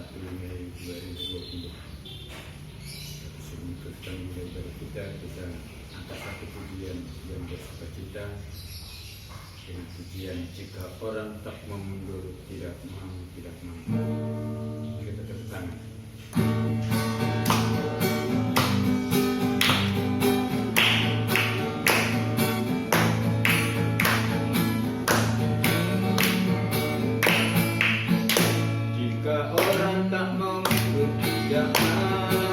1 Mei 2020. Sebelum kita mulai dari kita angkat satu pujian yang bersukacita dengan pujian jika orang tak mau mundur, tidak mau. Kita tepuk tangan. Jika orang tak mau mundur, tidak mau.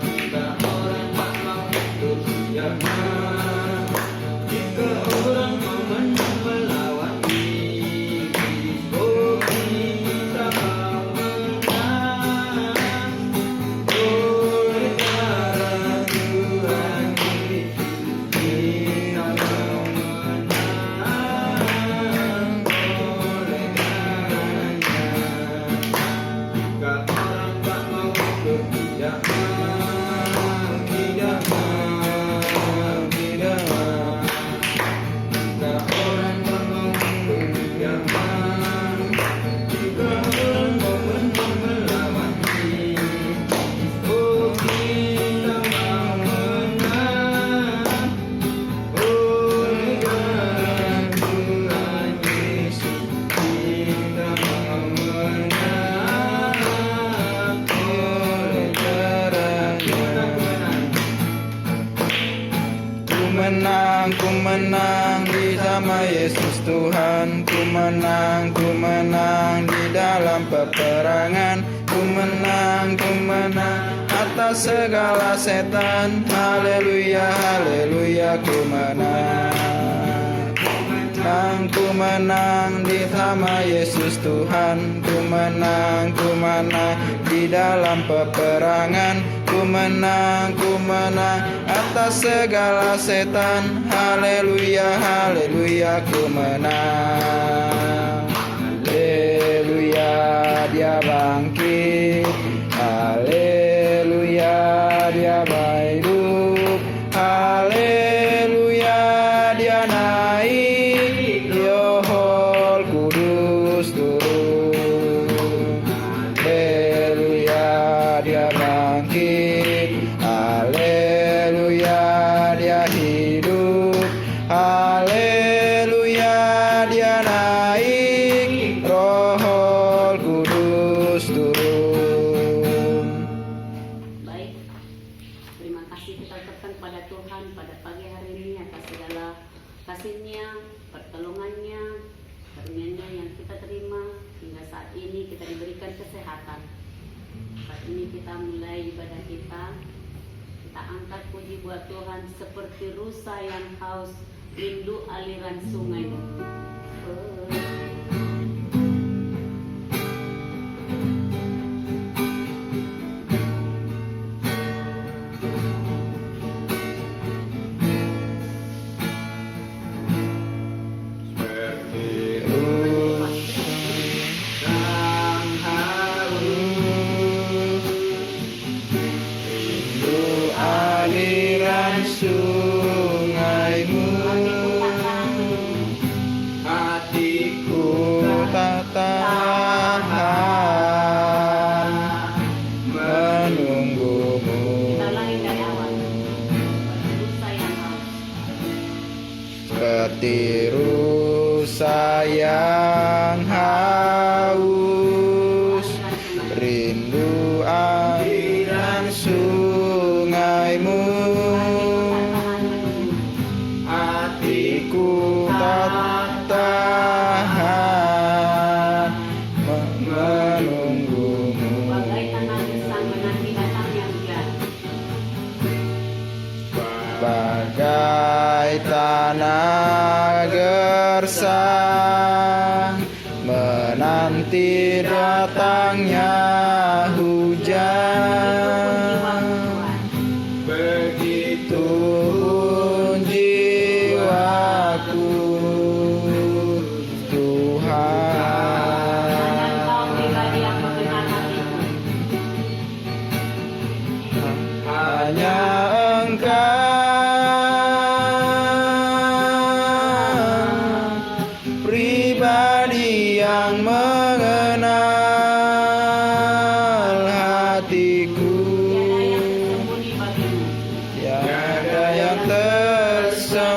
Jika orang tak mau mundur, tidak mau. Jika orang mau menang melawan iblis, oh kita mau menang. Oleh darah Tuhan Yesus, kita mau menang. Oleh darahnya, jika orang tak mau mundur, tidak mau. Jika orang tak mau mundur, tidak mau. Jika orang mau menang melawan iblis, oh kita mau menang. Oleh darah Tuhan Yesus, kita mau menang. Oleh darahnya, ku menang di nama Yesus Tuhan. Ku menang di dalam peperangan. Ku menang atas segala setan. Haleluya, haleluya, ku menang. Ku menang di nama Yesus Tuhan. Ku menang di dalam peperangan. Ku menang atas segala setan. Haleluya, haleluya, ku menang. Haleluya, dia bangkit. Haleluya, dia hidup. Haleluya, dia naik. Roh Kudus turun. Haleluya, dia bangkit. Haleluya, dia hidup. Haleluya, dia naik. Roh Kudus turun. Baik, terima kasih kita ucapkan kepada Tuhan pada pagi hari ini atas segala kasih-Nya, pertolongan-Nya, karunia-Nya yang kita terima hingga saat ini kita diberikan kesehatan. Saat ini kita mulai ibadah kita angkat puji buat Tuhan seperti rusa yang haus rindu aliran sungai. Sungaimu, hatiku tak tahan menunggumu. Seperti rusa yang haus, rindu aliran sungaimu. Hatiku tak tahan menunggumu. Bagai tanah gersang menanti datangnya hujan. Begitu pun jiwaku, Tuhan. Hanya Engkau,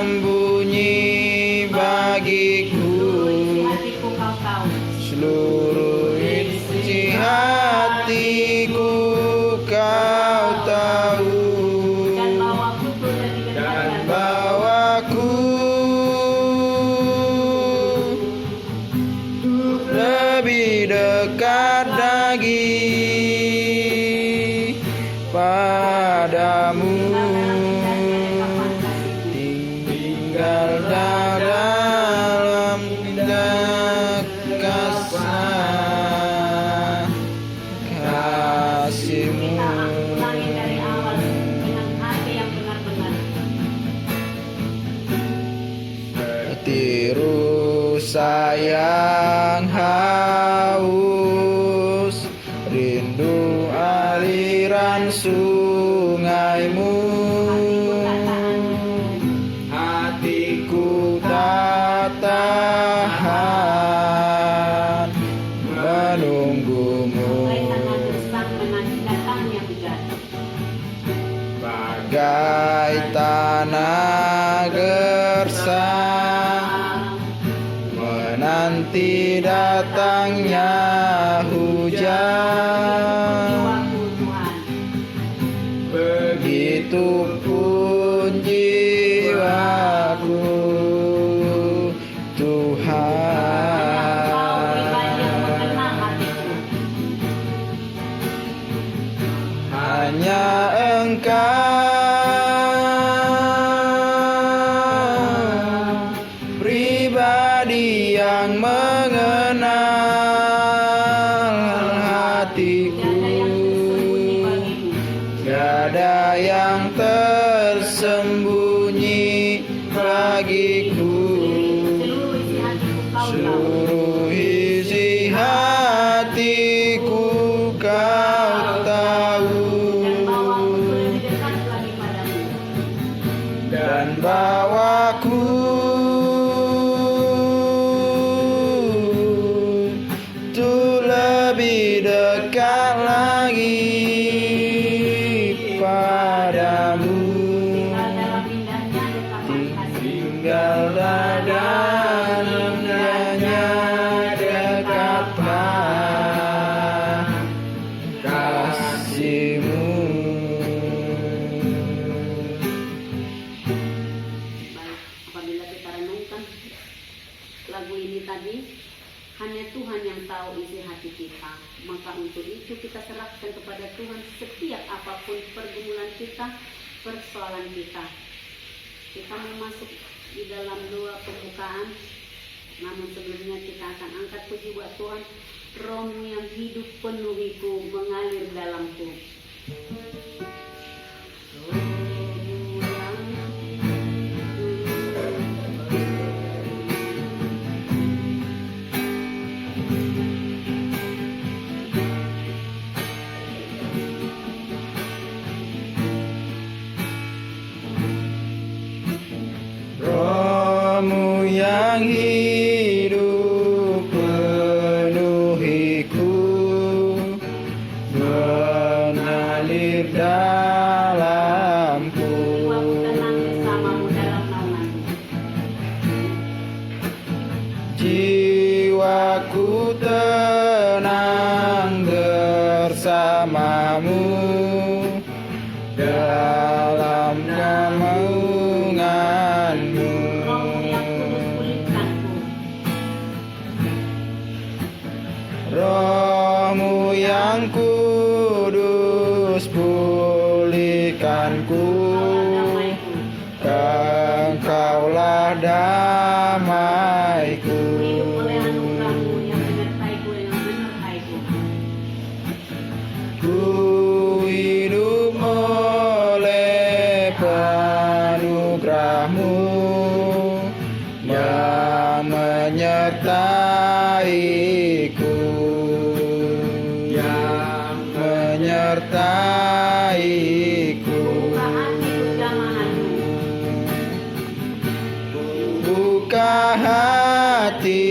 tersembunyi bagiku. Seluruh isi hatiku kau tahu. Dan bawaku lebih dekat lagi padamu. Tinggal dalam dekatnya kasih-Mu. Tiru sayang haus, rindu aliran sungai-Mu. Hatiku tak tahan menunggu-Mu. Bagai tanah gersang menanti datangnya hujan, begitupun jiwaku, Tuhan. Hanya Engkau pribadi yang mengenal hatiku. Tiada yang tersembunyi bagiku. Seluruh isi hatiku kau tahu. Dan bawaku tuh lebih dekat lagi padamu. Tinggal dalam indahnya dekatlah kasih-Mu. Apabila kita renungkan lagu ini tadi, hanya Tuhan yang tahu isi hati kita. Maka untuk itu kita serahkan kepada Tuhan setiap apapun pergumulan kita, persoalan kita. Kita mau masuk di dalam doa pembukaan, namun sebelumnya kita akan angkat puji buat Tuhan. Roh-Mu yang hidup penuhiku, mengalir dalamku. Roh-Mu yang hidup penuhiku, mengalir dalamku. Jiwaku tenang bersama-Mu dalam naungan-Mu. Roh-Mu yang kudus pulihkanku. Engkaulah damaiku. Ku hidup oleh anugerah-Mu yang menyertaiku, yang menyertaiku. Buka hati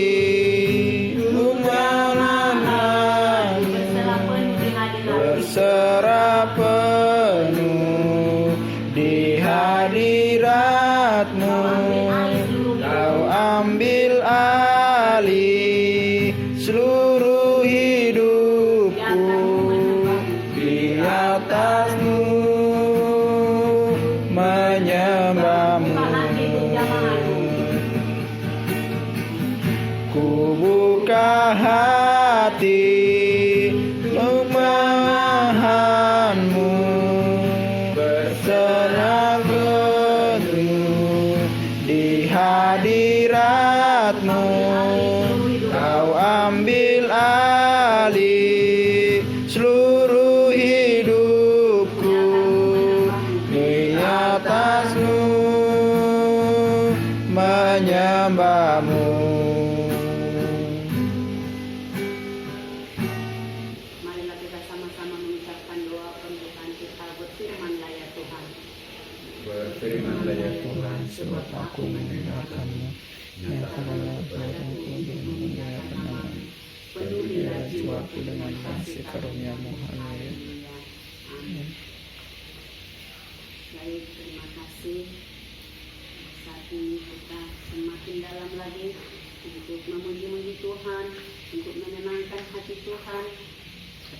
berserah penuh di hadirat-Mu. hadirat-Mu, Kau ambil alih seluruh hidupku, di atas-Mu menyembah-Mu. Marilah kita sama-sama mengucapkan doa pembukaan kita. Berfirman-Lah ya Tuhan. Berfirman-Lah ya Tuhan, Sebab aku mendengarkan-Mu, nyatakanlah kepadaku untuk memuliakan-Mu. Penuhilah jiwaku dengan kasih karunia-Mu. Haleluya. Amin. Baik, terima kasih. Saat ini kita semakin dalam lagi untuk memuji-muji Tuhan, untuk menyenangkan hati Tuhan.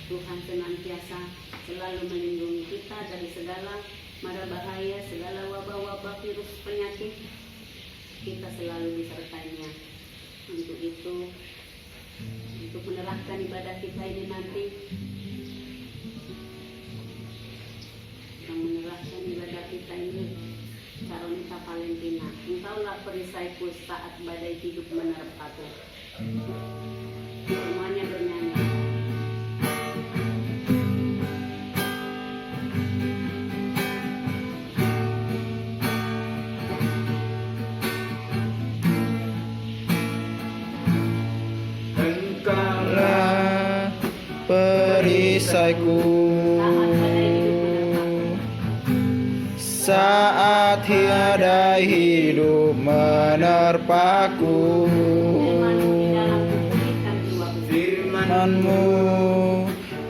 Tuhan senantiasa selalu melindungi kita dari segala mara bahaya, segala wabah-wabah virus penyakit. Kita selalu disertainya. Untuk itu, untuk menerahkan ibadah kita ini nanti, yang menerahkan ibadah kita ini, Caronita Valentina, Engkaulah perisaiku saat badai hidup menerpaku. Semuanya bernyanyi. Engkaulah perisaiku saat tiada hidup menerpaku. Firman-Mu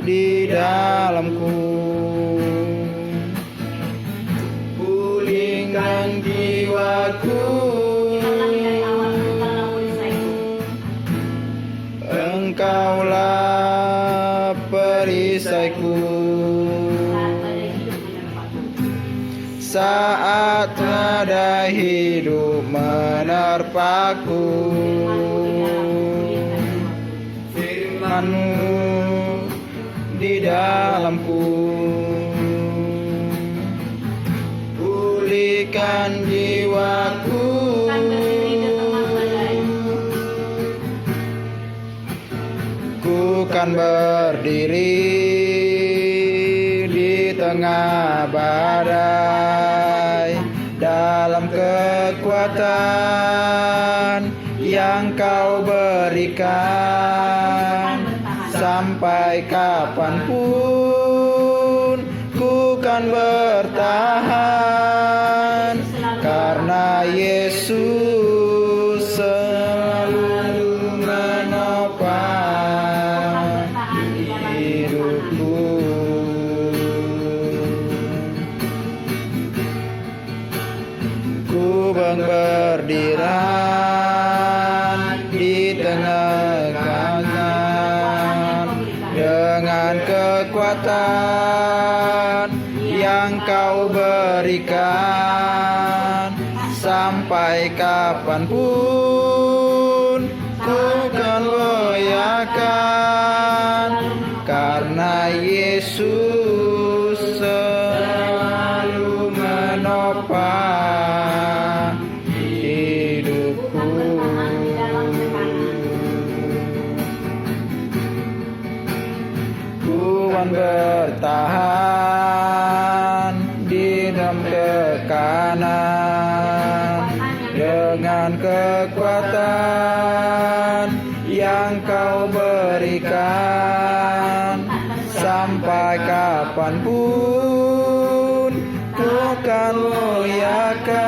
di dalamku, pulihkan jiwaku. Engkaulah perisaiku saat ada hidup menerpaku. Firman-Mu di dalamku, pulihkan jiwaku. Ku kan berdiri di tengah badai dalam kekuatan yang Kau berikan. Sampai kapanpun ku kan bertahan, karena Yesus selalu menopang hidupku. Ku berdiran di tengah kanan dengan kekuatan yang Kau berikan. Sampai kapanpun ku kan goyahkan, karena Yesus selalu menopang hidupku. Ku kan bertahan di dalam tekanan dengan kekuatan yang Kau berikan. Sampai kapanpun ku kan goyahkan,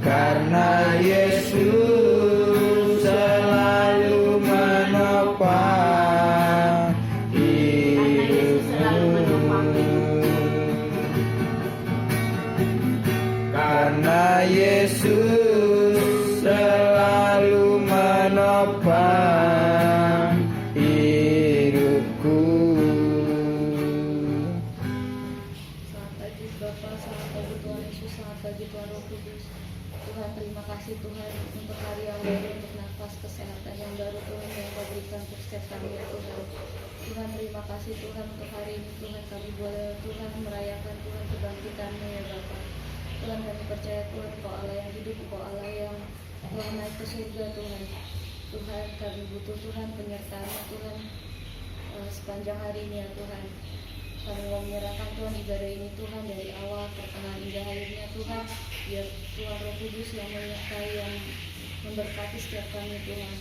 karena Yesus selalu menopang hidupku. Karena Yesus selalu menopang hidupku. Selamat pagi Bapa, selamat pagi Tuhan Yesus, selamat pagi Tuhan Roh Kudus. Tuhan, terima kasih Tuhan untuk hari yang baru, untuk nafas kesehatan yang baru Tuhan yang Kau berikan untuk setiap kami ya Tuhan. Tuhan, terima kasih Tuhan untuk hari ini Tuhan, kami boleh Tuhan merayakan Tuhan kebangkitan-Mu ya Bapa. Tuhan kami percaya Tuhan Engkau Allah yang hidup, Engkau Allah yang telah naik ke surga Tuhan. Tuhan kami butuh Tuhan penyertaan Tuhan sepanjang hari ini ya Tuhan. Kami mau menyerahkan Tuhan ibadah ini Tuhan dari awal pertengahan hingga akhirnya Tuhan. Biar Tuhan Roh Kudus yang menyertai, yang memberkati setiap kami Tuhan.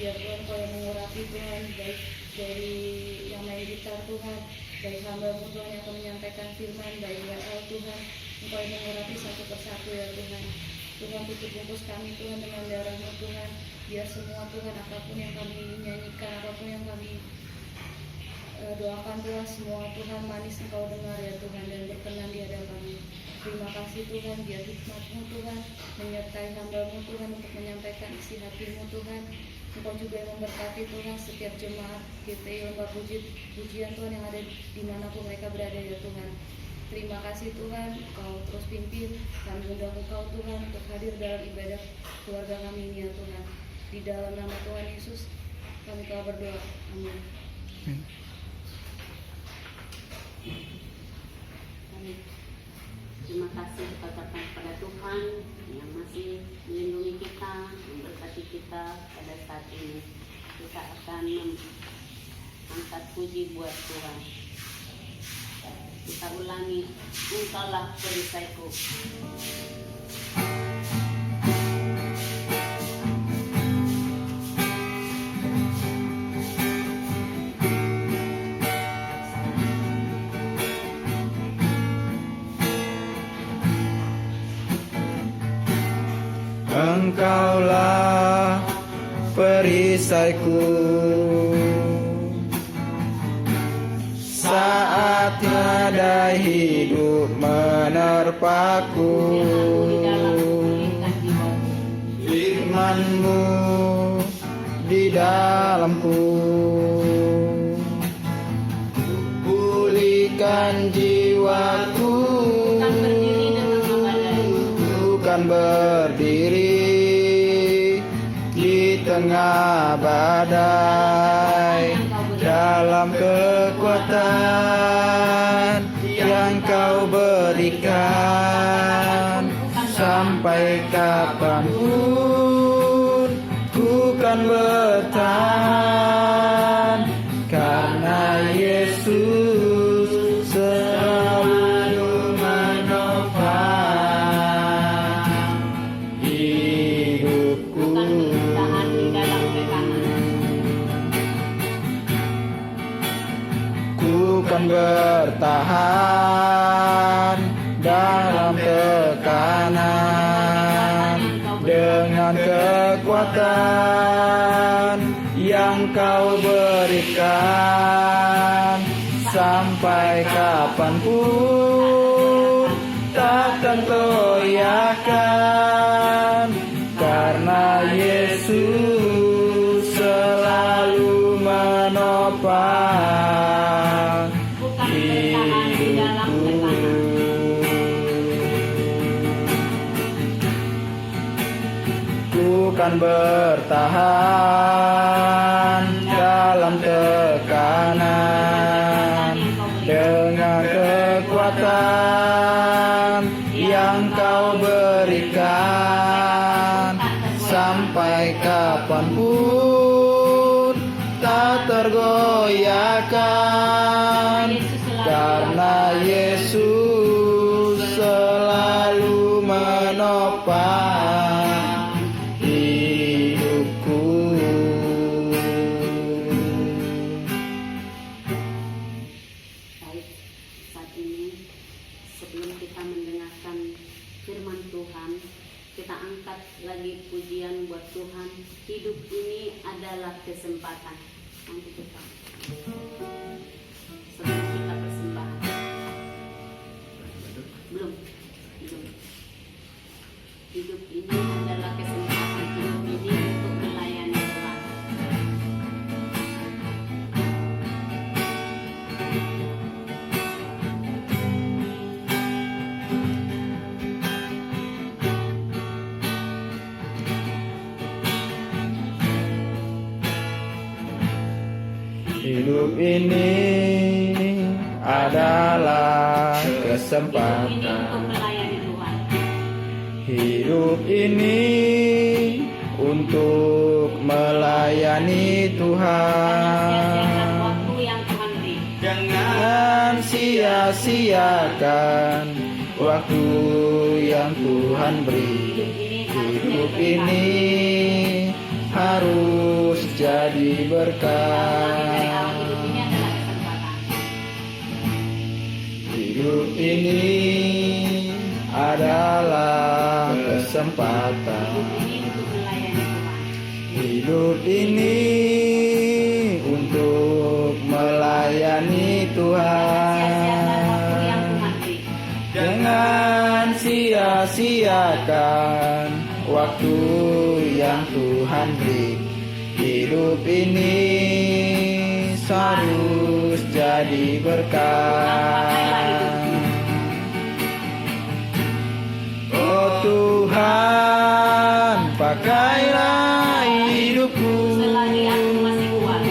Biar Tuhan Kau yang mengurapi Tuhan, baik dari yang main gitar Tuhan, baik hamba-Mu Tuhan yang akan menyampaikan firman, baik WL Tuhan, Engkau yang mengurapi satu persatu ya Tuhan. Tuhan tutup bungkus kami Tuhan dengan darah-Mu Tuhan. Biar semua Tuhan apapun yang kami nyanyikan, apapun yang kami doakan Tuhan, semua Tuhan manis Engkau dengar ya Tuhan dan berkenan di hadapan-Mu. Terima kasih Tuhan, biar hikmat-Mu Tuhan menyertai hamba-Mu Tuhan untuk menyampaikan isi hati-Mu Tuhan. Engkau juga yang memberkati Tuhan setiap jemaat GPI Lembah Pujian Tuhan yang ada dimanapun mereka berada ya Tuhan. Terima kasih Tuhan, Engkau terus pimpin. Kami undang Engkau Tuhan untuk hadir dalam ibadah keluarga kami ini ya Tuhan. Di dalam nama Tuhan Yesus kami telah berdoa. Amin. Terima kasih kita katakan kepada Tuhan yang masih melindungi kita, memberkati kita pada saat ini. Kita akan angkat puji buat Tuhan. Kita ulangi, Engkaulah perisaiku. Engkaulah perisaiku saat badai hidup menerpaku. Firman-Mu di dalamku, pulihkan jiwaku. Bukan berdiri di tengah badai, dalam kekuatan yang Kau berikan. Sampai kapanpun ku kan bertahan, karena Yesus selalu menopang hidupku. Ku kan bertahan dalam tekanan, dengan kekuatan yang Kau berikan. Sampai kapanpun takkan goyahkan, karena Yesus selalu menopang hidupku. Ku kan bertahan dalam tekanan, dengan kekuatan yang Kau berikan. Sampai kapanpun tak tergoyahkan, karena Yesus selalu menopang hidupku. Baik, saat ini sebelum kita mendengarkan firman Tuhan, kita angkat lagi pujian buat Tuhan. Hidup ini adalah kesempatan. Nanti kita sebelum kita persembahan. Belum. Hidup ini adalah kesempatan. Hidup ini untuk melayani Tuhan. Hidup ini adalah Hidup ini kesempatan untuk melayani Tuhan. Hidup ini untuk melayani Sia-siakan Tuhan. waktu yang Tuhan beri. Jangan sia-siakan waktu yang Tuhan beri. Hidup ini harus jadi berkah. Hidup ini adalah kesempatan. Hidup ini untuk melayani Tuhan. Jangan sia-siakan waktu yang Tuhan beri. Hidup ini harus jadi berkah. Oh Tuhan, pakailah hidupku Selagi aku masih kuat,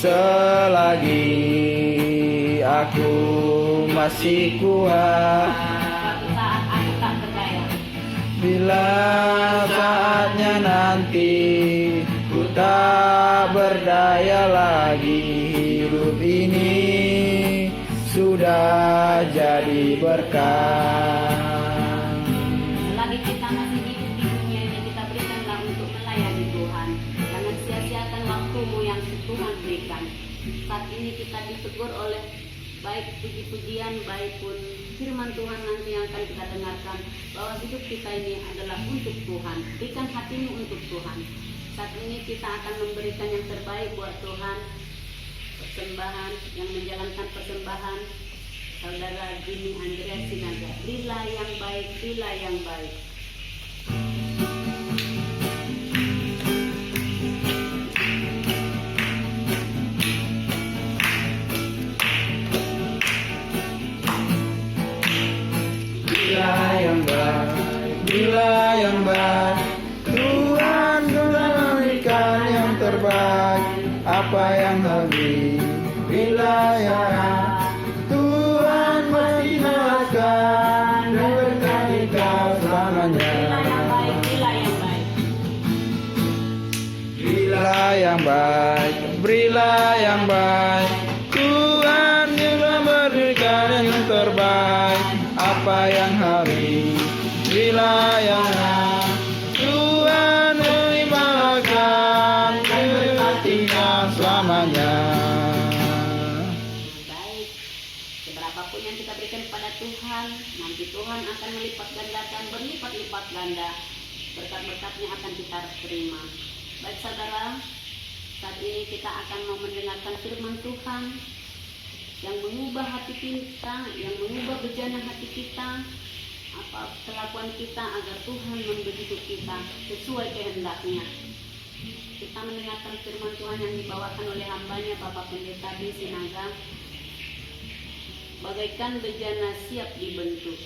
selagi aku masih kuat. suatu saat aku tak berdaya. Bila saatnya nanti ku tak berdaya lagi, hidup ini sudah jadi berkah. Selagi kita masih hidup di dunia ini, kita berikanlah untuk melayani Tuhan. Jangan sia-siakan waktumu yang Tuhan berikan. Saat ini kita ditegur oleh baik puji-pujian, baik pun firman Tuhan nanti yang akan kita dengarkan, bahwa hidup kita ini adalah untuk Tuhan. Berikan hatimu untuk Tuhan. Saat ini kita akan memberikan yang terbaik buat Tuhan. Persembahan, yang menjalankan persembahan Saudara Jimmy Andreas Sinaga. Berilah yang baik, berilah yang baik. Bila yang baik, bila yang baik, Tuhan memberikan yang terbaik. Apa yang habis, bila yang Tuhan mengingatkan dan berkati kau selamanya. Berilah yang baik, berilah yang baik. Berilah yang baik, Tuhan juga memberikan yang terbaik. Apa yang habis, berilah yang baik, Tuhan mengibarkan dan berkatinya selamanya. Baik, seberapapun yang kita berikan kepada Tuhan, nanti Tuhan akan melipat gandakan, berlipat-lipat ganda. Berkat-berkatnya akan kita terima. Baik saudara, saat ini kita akan mau mendengarkan firman Tuhan yang mengubah hati kita, yang mengubah bejana hati kita, apa kelakuan kita agar Tuhan memberi hidup kita sesuai kehendaknya. Kita mendengarkan firman Tuhan yang dibawakan oleh hambanya Bapak Pendeta di Sinaga. Bagaikan bejana siap dibentuk.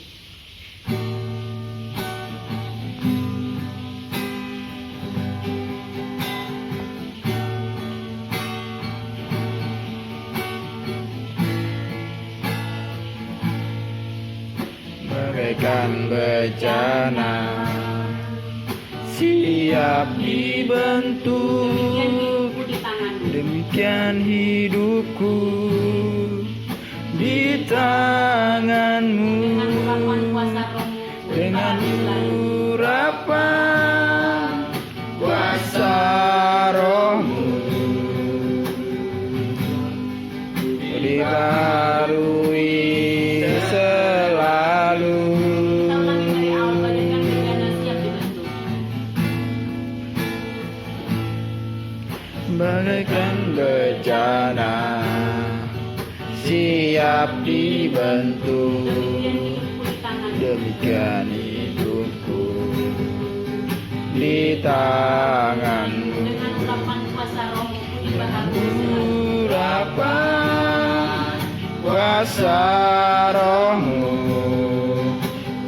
Bagaikan bejana siap dibentuk, Demikian hidupku di tanganmu. demikian hidupku Dengan urapan kuasa rohmu, dengan urapan kuasa rohmu dibaharui selalu. kita ulangi dari awal, bagaikan bejana siap dibentuk. Bagaikan bejana siap dibentuk, Demikian hidupku di tanganmu. demikian hidupku di tanganmu. Dengan urapan kuasa rohmu dibaharui selalu. Urapan kuasa rohmu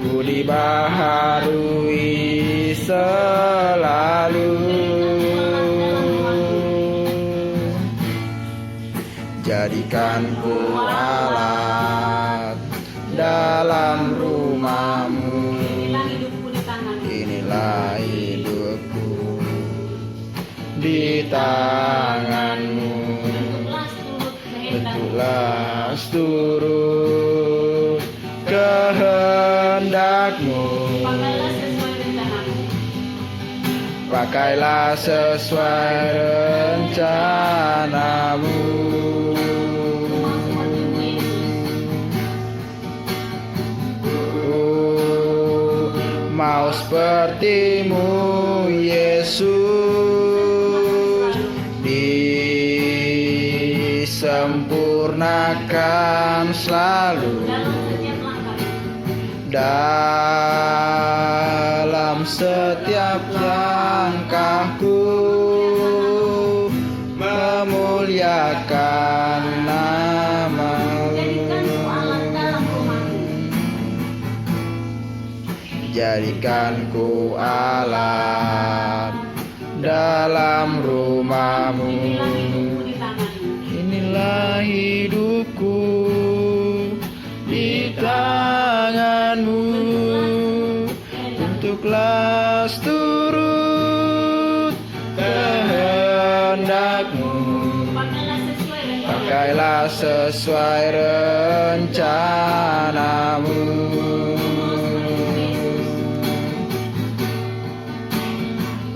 ku dibaharui selalu. Jadikanku alat dalam rumahmu, Inilah hidupku di inilah hidupku di tanganmu. Tentulah seturut kehendakmu. Tentulah seturut kehendakmu. Pakailah sesuai rencanamu. Mau sepertimu Yesus, disempurnakan selalu dalam setiap langkahku, memuliakan namamu. Jadikan ku alat dalam rumahmu. Inilah hidupku di tanganmu. Tentulah seturut kehendakmu. Pakailah sesuai rencanamu.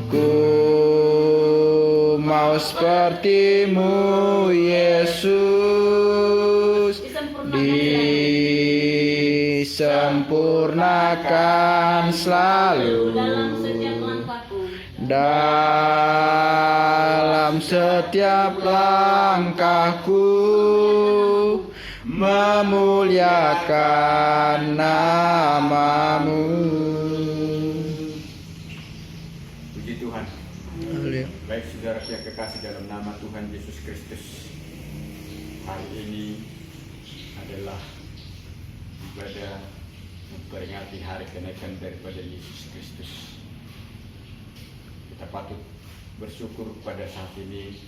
Ku mau sepertimu Yesus, disempurnakan selalu dalam setiap langkahku, memuliakan namamu. Puji Tuhan. Baik saudara yang kekasih dalam nama Tuhan Yesus Kristus, hari ini adalah ibadah memperingati hari kenaikan daripada Yesus Kristus. Kita patut bersyukur pada saat ini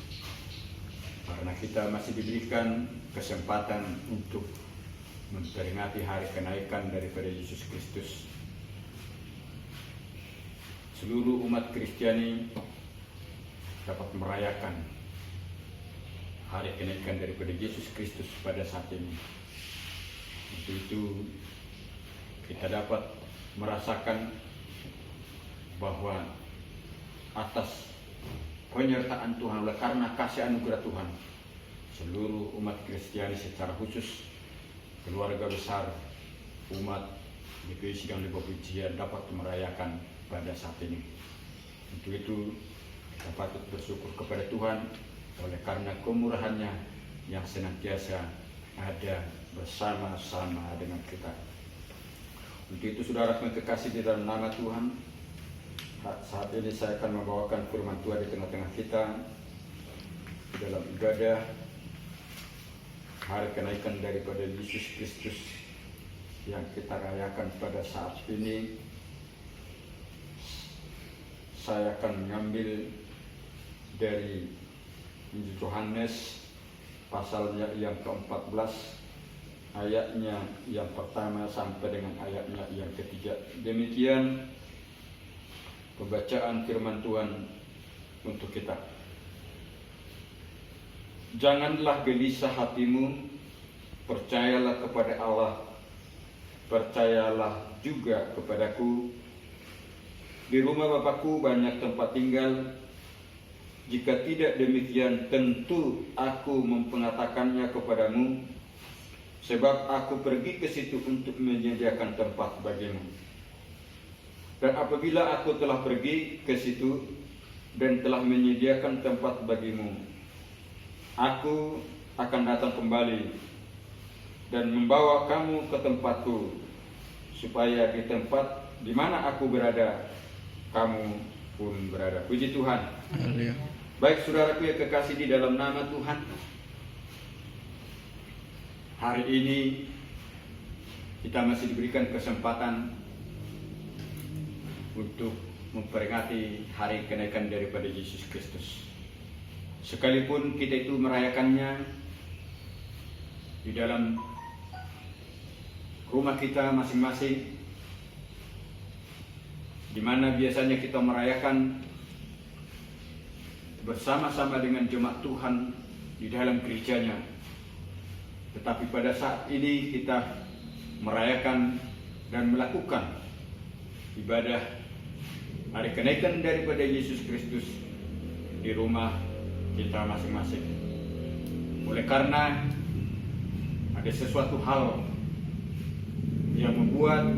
karena kita masih diberikan kesempatan untuk memperingati hari kenaikan daripada Yesus Kristus. Seluruh umat Kristiani dapat merayakan hari kenaikan daripada Yesus Kristus pada saat ini. Untuk itu kita dapat merasakan bahwa atas penyertaan Tuhan, oleh karena kasih anugerah Tuhan, seluruh umat Kristiani secara khusus, keluarga besar, umat GPI Sidang Lebo Pujian dapat merayakan pada saat ini. Untuk itu kita patut bersyukur kepada Tuhan oleh karena kemurahannya yang senantiasa ada bersama-sama dengan kita. Untuk itu saudara yang kekasih di dalam nama Tuhan, saat ini saya akan membawakan firman Tuhan di tengah-tengah kita dalam ibadah hari kenaikan daripada Yesus Kristus yang kita rayakan pada saat ini. Saya akan mengambil dari Injil Yohanes pasalnya yang ke-14, ayatnya yang pertama sampai dengan ayatnya yang ketiga. Demikian pembacaan firman Tuhan untuk kita. Janganlah gelisah hatimu, percayalah kepada Allah, percayalah juga kepadaku. Di rumah Bapakku banyak tempat tinggal. Jika tidak demikian, tentu aku mengatakannya kepadamu, sebab aku pergi ke situ untuk menyediakan tempat bagimu. Dan apabila aku telah pergi ke situ dan telah menyediakan tempat bagimu, aku akan datang kembali dan membawa kamu ke tempatku, supaya di tempat di mana aku berada, kamu pun berada. Puji Tuhan. Haleluya. Baik saudaraku yang kekasih di dalam nama Tuhan, hari ini kita masih diberikan kesempatan untuk memperingati hari kenaikan daripada Yesus Kristus. Sekalipun kita itu merayakannya di dalam rumah kita masing-masing, di mana biasanya kita merayakan bersama-sama dengan jemaat Tuhan di dalam gerejanya. Tetapi pada saat ini kita merayakan dan melakukan ibadah hari kenaikan daripada Yesus Kristus di rumah kita masing-masing. Oleh karena ada sesuatu hal yang membuat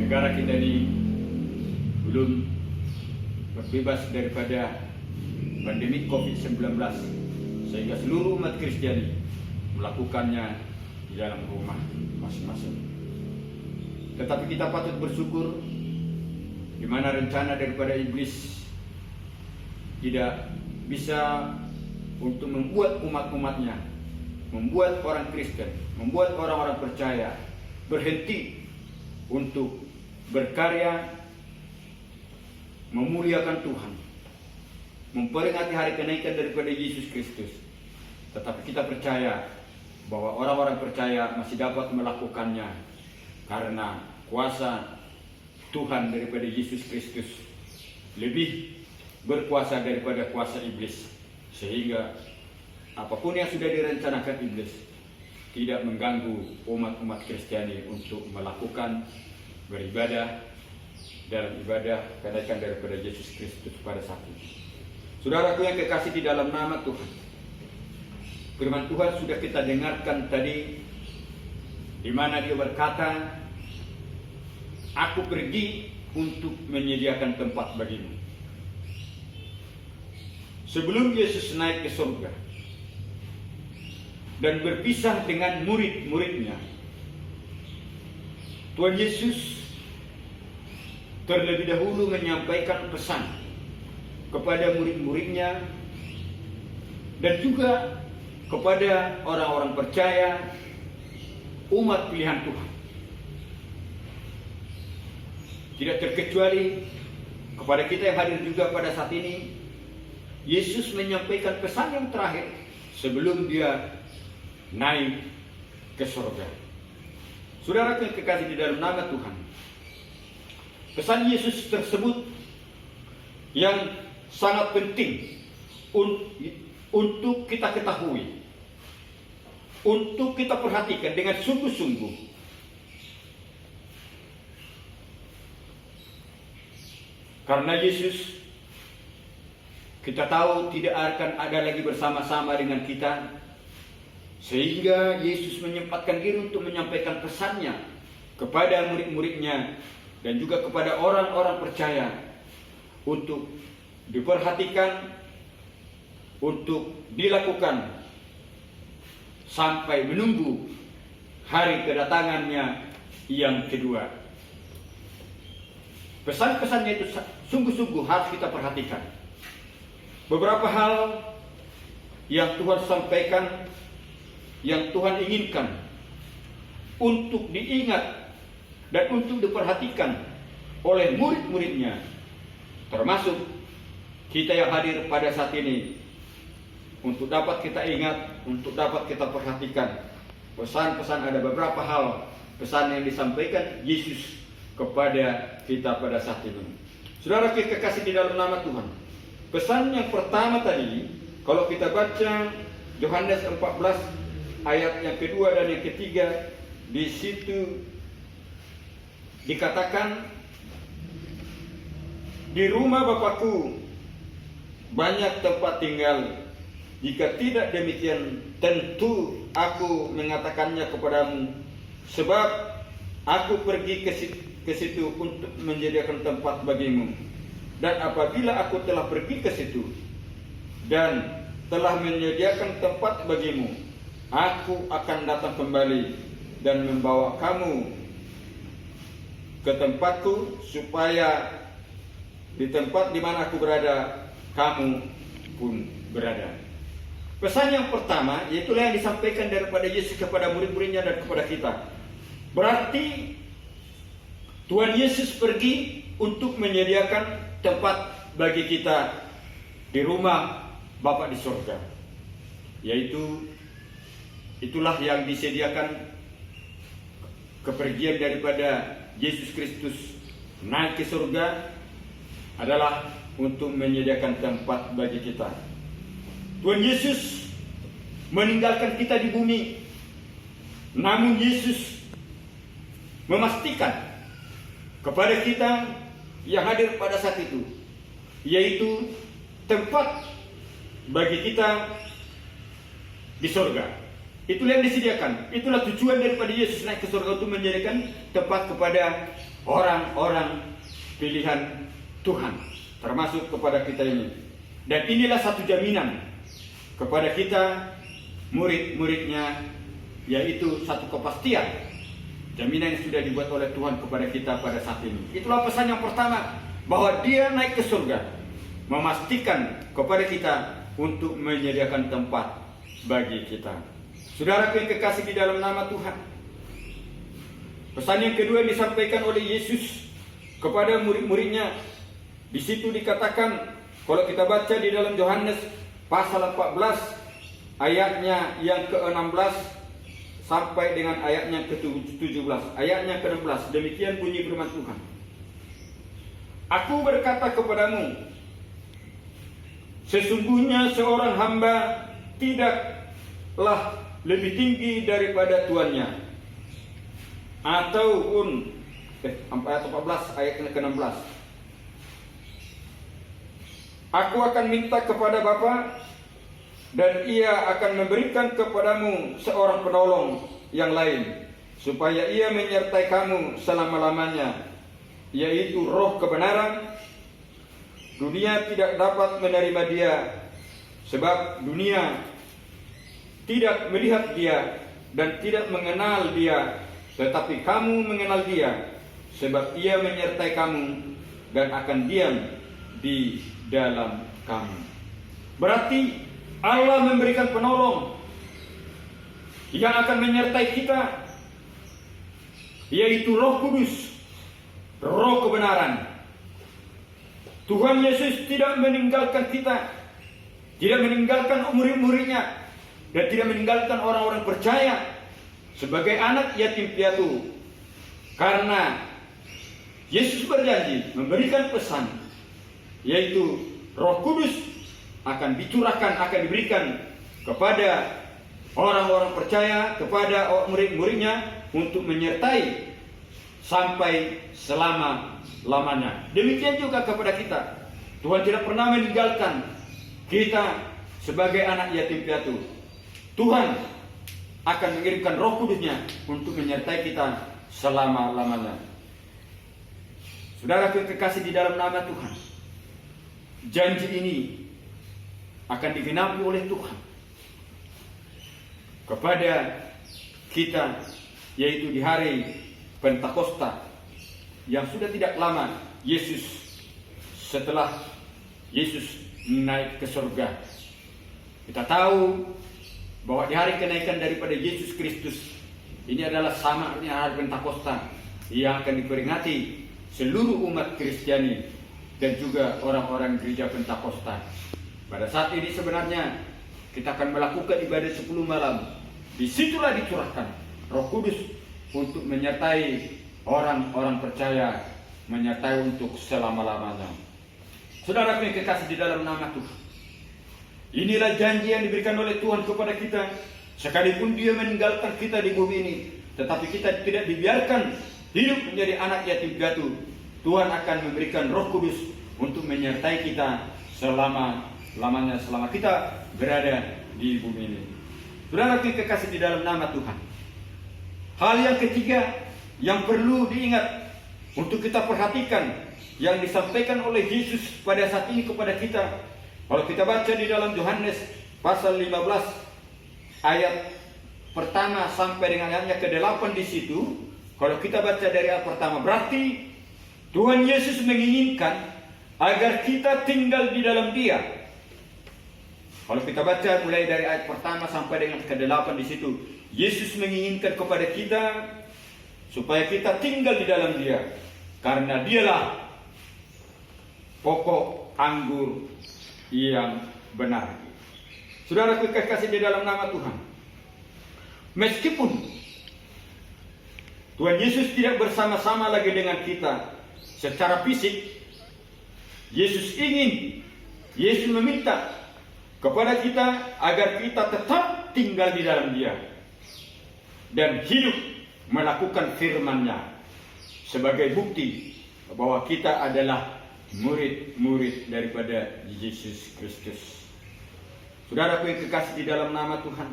negara kita ini belum berbebas daripada pandemi COVID-19, sehingga seluruh umat Kristiani melakukannya di dalam rumah masing-masing. Tetapi kita patut bersyukur di mana rencana daripada iblis tidak bisa untuk membuat umat-umatnya, membuat orang Kristen, membuat orang-orang percaya berhenti untuk berkarya memuliakan Tuhan, memperingati hari kenaikan daripada Yesus Kristus. Tetapi kita percaya bahwa orang-orang percaya masih dapat melakukannya karena kuasa Tuhan daripada Yesus Kristus lebih berkuasa daripada kuasa iblis, sehingga apapun yang sudah direncanakan iblis tidak mengganggu umat-umat Kristiani untuk melakukan beribadah dalam ibadah kenaikan daripada Yesus Kristus pada saat ini. Saudaraku yang kekasih di dalam nama Tuhan, firman Tuhan sudah kita dengarkan tadi, di mana Dia berkata, "Aku pergi untuk menyediakan tempat bagimu." Sebelum Yesus naik ke surga dan berpisah dengan murid-muridnya, Tuhan Yesus terlebih dahulu menyampaikan pesan kepada murid-muridnya dan juga kepada orang-orang percaya, umat pilihan Tuhan. Tidak terkecuali kepada kita yang hadir juga pada saat ini, Yesus menyampaikan pesan yang terakhir sebelum Dia naik ke surga. Saudara yang kekasih di dalam nama Tuhan, pesan Yesus tersebut yang sangat penting untuk kita ketahui, untuk kita perhatikan dengan sungguh-sungguh. Karena Yesus, kita tahu, tidak akan ada lagi bersama-sama dengan kita, sehingga Yesus menyempatkan diri untuk menyampaikan pesannya kepada murid-muridnya dan juga kepada orang-orang percaya untuk diperhatikan, untuk dilakukan sampai menunggu hari kedatangannya yang kedua. Pesan-pesannya itu sungguh-sungguh harus kita perhatikan. Beberapa hal yang Tuhan sampaikan, yang Tuhan inginkan untuk diingat dan untuk diperhatikan oleh murid-muridnya, termasuk kita yang hadir pada saat ini, untuk dapat kita ingat, untuk dapat kita perhatikan. Pesan-pesan, ada beberapa hal pesan yang disampaikan Yesus kepada kita pada saat ini. Saudara kekasih di dalam nama Tuhan, pesan yang pertama tadi, kalau kita baca Yohanes 14 ayat yang kedua dan yang ketiga, di situ dikatakan, "Di rumah Bapakku banyak tempat tinggal. Jika tidak demikian, tentu aku mengatakannya kepadamu, sebab aku pergi ke situ untuk menyediakan tempat bagimu. Dan apabila aku telah pergi ke situ dan telah menyediakan tempat bagimu, aku akan datang kembali dan membawa kamu ke tempatku, supaya di tempat di mana aku berada, kamu pun berada." Pesan yang pertama, yaitu yang disampaikan daripada Yesus kepada murid-muridnya dan kepada kita. Berarti Tuhan Yesus pergi untuk menyediakan tempat bagi kita di rumah Bapa di surga. Yaitu itulah yang disediakan kepergian daripada Yesus Kristus naik ke surga adalah untuk menyediakan tempat bagi kita. Tuhan Yesus meninggalkan kita di bumi, namun Yesus memastikan kepada kita yang hadir pada saat itu, yaitu tempat bagi kita di surga. Itulah yang disediakan. Itulah tujuan daripada Yesus naik ke surga, untuk menyediakan tempat kepada orang-orang pilihan Tuhan, termasuk kepada kita ini. Dan inilah satu jaminan kepada kita, murid-muridnya, yaitu satu kepastian, jaminan yang sudah dibuat oleh Tuhan kepada kita pada saat ini. Itulah pesan yang pertama, bahwa Dia naik ke surga, memastikan kepada kita untuk menyediakan tempat bagi kita. Saudaraku yang kekasih di dalam nama Tuhan, pesan yang kedua yang disampaikan oleh Yesus kepada murid-muridnya, di situ dikatakan, kalau kita baca di dalam Yohanes pasal 14 ayatnya yang ke-16 sampai dengan ayatnya ke-17, ayatnya ke-16, demikian bunyi firman Tuhan. Aku berkata kepadamu, sesungguhnya seorang hamba tidaklah lebih tinggi daripada tuannya. Ataupun ayat 14 ayat ke-16. Aku akan minta kepada Bapa, dan Ia akan memberikan kepadamu seorang penolong yang lain, supaya Ia menyertai kamu selama-lamanya, yaitu Roh kebenaran. Dunia tidak dapat menerima Dia, sebab dunia tidak melihat Dia dan tidak mengenal Dia, tetapi kamu mengenal Dia, sebab Ia menyertai kamu dan akan diam di dalam kamu. Berarti Allah memberikan penolong yang akan menyertai kita, yaitu Roh Kudus, Roh kebenaran. Tuhan Yesus tidak meninggalkan kita, tidak meninggalkan murid-muridnya, dan tidak meninggalkan orang-orang percaya sebagai anak yatim piatu, karena Yesus berjanji memberikan pesan, yaitu Roh Kudus akan dicurahkan, akan diberikan kepada orang-orang percaya, kepada murid-muridnya, untuk menyertai sampai selama-lamanya. Demikian juga kepada kita. Tuhan tidak pernah meninggalkan kita sebagai anak yatim piatu. Tuhan akan mengirimkan Roh Kudusnya untuk menyertai kita selama-lamanya. Saudara kekasih di dalam nama Tuhan, janji ini akan digenapi oleh Tuhan kepada kita, yaitu di hari Pentakosta yang sudah tidak lama setelah Yesus naik ke surga. Kita tahu bahwa di hari kenaikan daripada Yesus Kristus ini adalah sama dengan hari Pentakosta yang akan diperingati seluruh umat Kristiani dan juga orang-orang gereja Pentakosta. Pada saat ini sebenarnya kita akan melakukan ibadah 10 malam. Disitulah dicurahkan Roh Kudus untuk menyertai orang-orang percaya, menyertai untuk selama-lamanya. Saudara yang kekasih di dalam nama Tuhan, inilah janji yang diberikan oleh Tuhan kepada kita. Sekalipun Dia meninggalkan kita di bumi ini, tetapi kita tidak dibiarkan hidup menjadi anak yatim piatu. Tuhan akan memberikan Roh Kudus untuk menyertai kita selama-lamanya, selama kita berada di bumi ini. Saudara yang kekasih di dalam nama Tuhan, hal yang ketiga yang perlu diingat untuk kita perhatikan, yang disampaikan oleh Yesus pada saat ini kepada kita. Kalau kita baca di dalam Yohanes pasal 15 ayat pertama sampai dengan ayatnya ke-8 di situ, kalau kita baca dari ayat pertama, berarti Tuhan Yesus menginginkan agar kita tinggal di dalam Dia. Kalau kita baca mulai dari ayat pertama sampai dengan ke-8 di situ, Yesus menginginkan kepada kita supaya kita tinggal di dalam Dia, karena Dialah pokok anggur yang benar. Saudara kekasih di dalam nama Tuhan, meskipun Tuhan Yesus tidak bersama-sama lagi dengan kita secara fisik. Yesus meminta kepada kita agar kita tetap tinggal di dalam Dia dan hidup melakukan firman-Nya sebagai bukti bahwa kita adalah murid-murid daripada Yesus Kristus. Saudaraku yang kekasih di dalam nama Tuhan,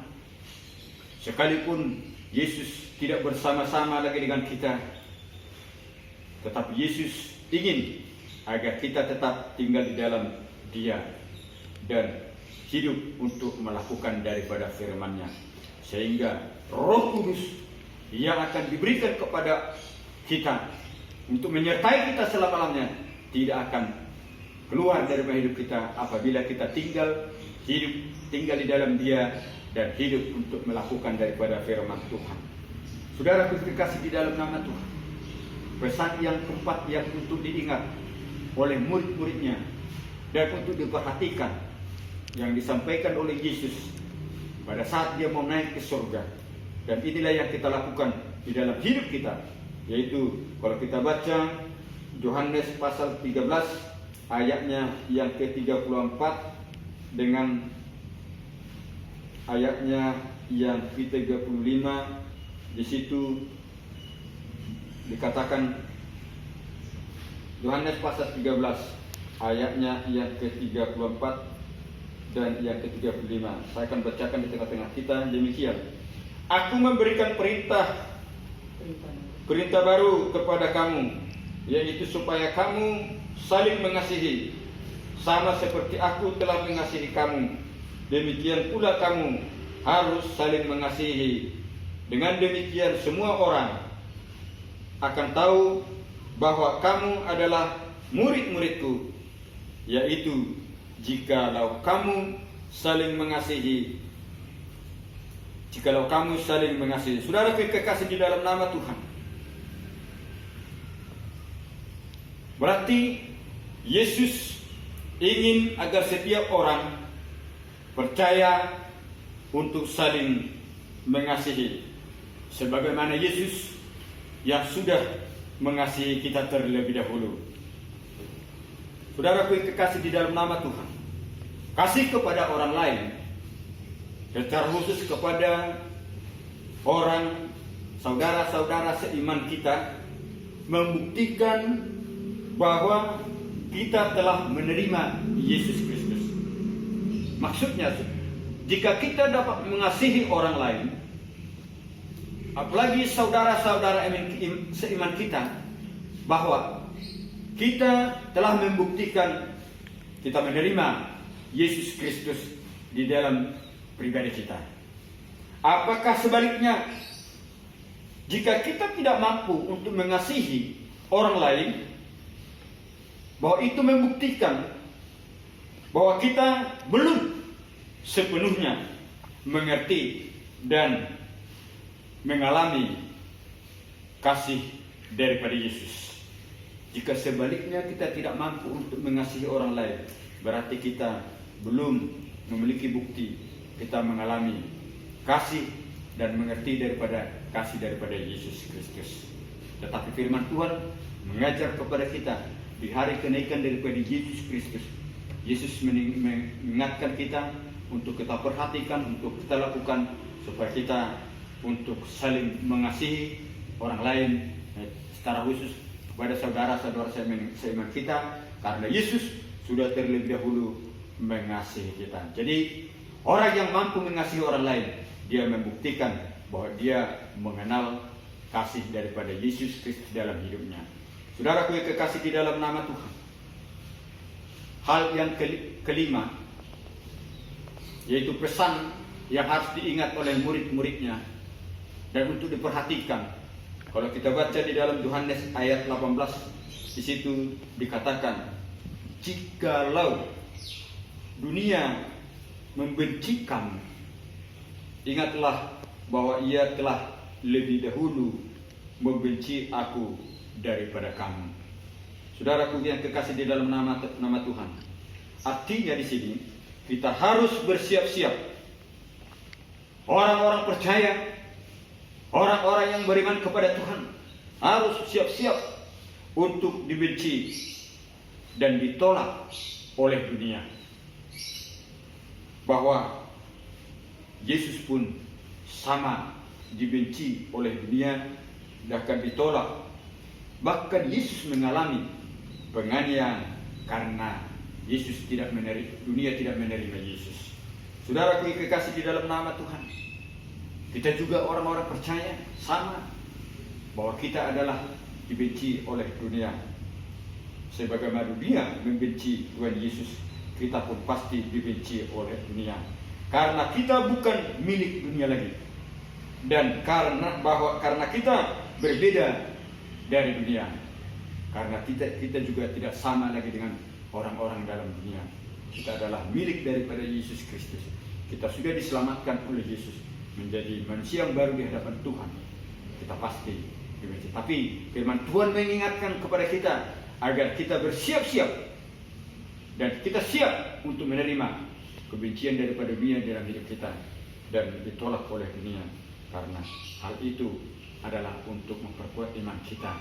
sekalipun Yesus tidak bersama-sama lagi dengan kita, tetapi Yesus ingin agar kita tetap tinggal di dalam Dia dan hidup untuk melakukan daripada firman-Nya, sehingga Roh Kudus yang akan diberikan kepada kita untuk menyertai kita selama-lamanya tidak akan keluar dari hidup kita apabila kita tinggal di dalam Dia dan hidup untuk melakukan daripada firman Tuhan. Saudara kekasih di dalam nama Tuhan, pesan yang keempat yang untuk diingat oleh murid-muridnya dan untuk diperhatikan yang disampaikan oleh Yesus pada saat Dia mau naik ke surga. Dan inilah yang kita lakukan di dalam hidup kita, yaitu kalau kita baca Yohanes pasal 13 ayatnya yang ke-34 dengan ayatnya yang ke-35, di situ dikatakan Yohanes pasal 13 ayatnya yang ke-34 dan yang ke-35. Saya akan bacakan di tengah-tengah kita demikian. Aku memberikan perintah baru kepada kamu, yaitu supaya kamu saling mengasihi, sama seperti aku telah mengasihi kamu. Demikian pula kamu harus saling mengasihi. Dengan demikian semua orang akan tahu bahwa kamu adalah murid-muridku, yaitu jikalau kamu saling mengasihi. Jikalau kamu saling mengasihi. Saudara kekasih di dalam nama Tuhan, berarti Yesus ingin agar setiap orang percaya untuk saling mengasihi, sebagaimana Yesus yang sudah mengasihi kita terlebih dahulu. Saudara kekasih di dalam nama Tuhan, kasih kepada orang lain, secara khusus kepada orang saudara-saudara seiman kita, membuktikan bahwa kita telah menerima Yesus Kristus. Maksudnya, jika kita dapat mengasihi orang lain, apalagi saudara-saudara seiman kita, bahwa kita telah membuktikan kita menerima Yesus Kristus di dalam pribadi kita. Apakah sebaliknya, jika kita tidak mampu untuk mengasihi orang lain, bahwa itu membuktikan bahwa kita belum sepenuhnya mengerti dan mengalami kasih daripada Yesus. Jika sebaliknya kita tidak mampu untuk mengasihi orang lain, berarti kita belum memiliki bukti kita mengalami kasih dan mengerti kasih daripada Yesus Kristus. Tetapi firman Tuhan mengajar kepada kita di hari kenaikan daripada Yesus Kristus. Yesus mengingatkan kita untuk kita perhatikan, untuk kita lakukan, supaya kita untuk saling mengasihi orang lain, secara khusus kepada saudara-saudara seiman kita, karena Yesus sudah terlebih dahulu mengasihi kita. Jadi orang yang mampu mengasihi orang lain, dia membuktikan bahwa dia mengenal kasih daripada Yesus Kristus dalam hidupnya. Saudaraku yang kekasih di dalam nama Tuhan, hal yang kelima, yaitu pesan yang harus diingat oleh murid-muridnya dan untuk diperhatikan. Kalau kita baca di dalam Yohanes ayat 18, di situ dikatakan, jikalau dunia membenci kamu, ingatlah bahwa ia telah lebih dahulu membenci aku daripada kamu. Saudaraku yang kekasih di dalam nama Tuhan, artinya di sini kita harus bersiap-siap. Orang-orang percaya, orang-orang yang beriman kepada Tuhan, harus siap-siap untuk dibenci dan ditolak oleh dunia. Bahwa Yesus pun sama dibenci oleh dunia, bahkan ditolak. Bahkan Yesus mengalami penganiayaan karena dunia tidak menerima Yesus. Saudaraku yang kekasih di dalam nama Tuhan, kita juga orang-orang percaya sama bahwa kita adalah dibenci oleh dunia. Sebagaimana dunia membenci Tuhan Yesus, kita pun pasti dibenci oleh dunia. Karena kita bukan milik dunia lagi. Dan karena kita berbeda dari dunia. Karena kita juga tidak sama lagi dengan orang-orang dalam dunia. Kita adalah milik daripada Yesus Kristus. Kita sudah diselamatkan oleh Yesus menjadi manusia yang baru di hadapan Tuhan. Kita pasti dibenci. Tapi firman Tuhan mengingatkan kepada kita agar kita bersiap-siap dan kita siap untuk menerima kebencian daripada dunia dalam hidup kita dan ditolak oleh dunia. Karena hal itu adalah untuk memperkuat iman kita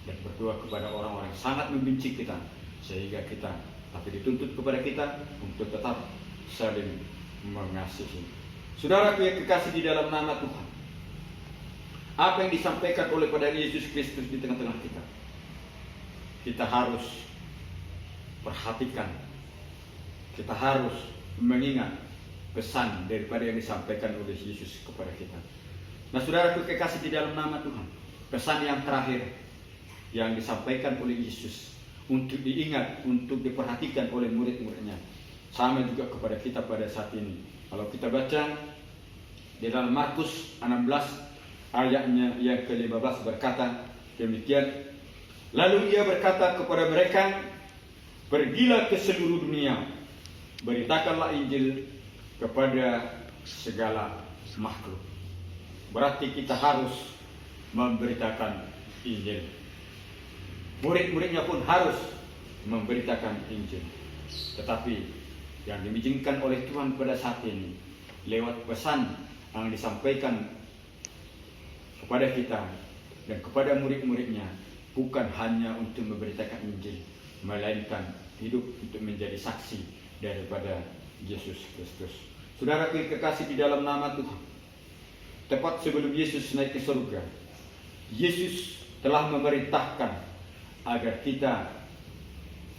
dan berdoa kepada orang-orang yang sangat membenci kita, sehingga kita tapi dituntut kepada kita untuk tetap saling mengasihi. Saudaraku yang kekasih di dalam nama Tuhan, apa yang disampaikan oleh pada Yesus Kristus di tengah-tengah kita, kita harus perhatikan, kita harus mengingat pesan daripada yang disampaikan oleh Yesus kepada kita. Nah, saudaraku kekasih di dalam nama Tuhan, pesan yang terakhir yang disampaikan oleh Yesus untuk diingat, untuk diperhatikan oleh murid-muridnya, sama juga kepada kita pada saat ini. Kalau kita baca di dalam Markus 16 ayatnya yang ke-15 berkata demikian, lalu ia berkata kepada mereka, pergilah ke seluruh dunia, beritakanlah Injil kepada segala makhluk. Berarti kita harus memberitakan Injil. Murid-muridnya pun harus memberitakan Injil. Tetapi yang diizinkan oleh Tuhan pada saat ini lewat pesan yang disampaikan kepada kita dan kepada murid-muridnya bukan hanya untuk memberitakan Injil, melainkan hidup untuk menjadi saksi daripada Yesus Kristus. Saudaraku yang kekasih di dalam nama Tuhan, tepat sebelum Yesus naik ke surga, Yesus telah memerintahkan agar kita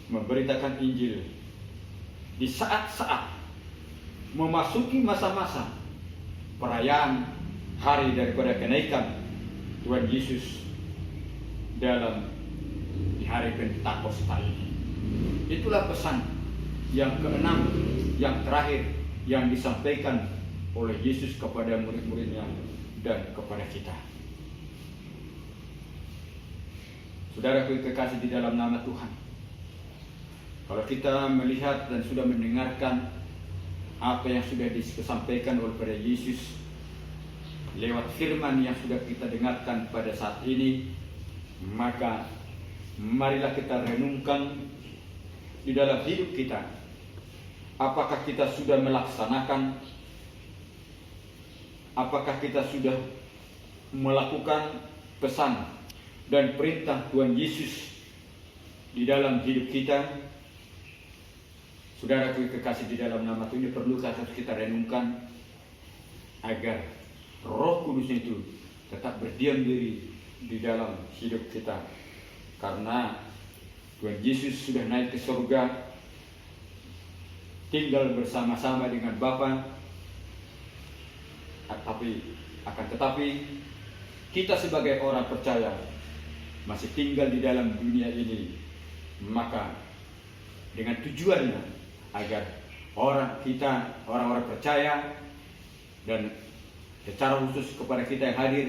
memberitakan Injil di saat-saat memasuki masa-masa perayaan hari daripada kenaikan Tuhan Yesus dalam di hari Pentakosta ini. Itulah pesan yang keenam, yang terakhir yang disampaikan oleh Yesus kepada murid-muridnya dan kepada kita. Saudaraku kekasih di dalam nama Tuhan, kalau kita melihat dan sudah mendengarkan apa yang sudah disampaikan oleh pada Yesus lewat firman yang sudah kita dengarkan pada saat ini, maka marilah kita renungkan di dalam hidup kita. Apakah kita sudah melaksanakan, apakah kita sudah melakukan pesan dan perintah Tuhan Yesus di dalam hidup kita? Saudaraku kekasih di dalam nama Tuhan, ini perlu kita renungkan agar Roh Kudus itu tetap berdiam diri di dalam hidup kita. Karena Tuhan Yesus sudah naik ke surga, tinggal bersama-sama dengan Bapa. Tetapi kita sebagai orang percaya masih tinggal di dalam dunia ini, maka dengan tujuannya agar orang-orang percaya dan secara khusus kepada kita yang hadir,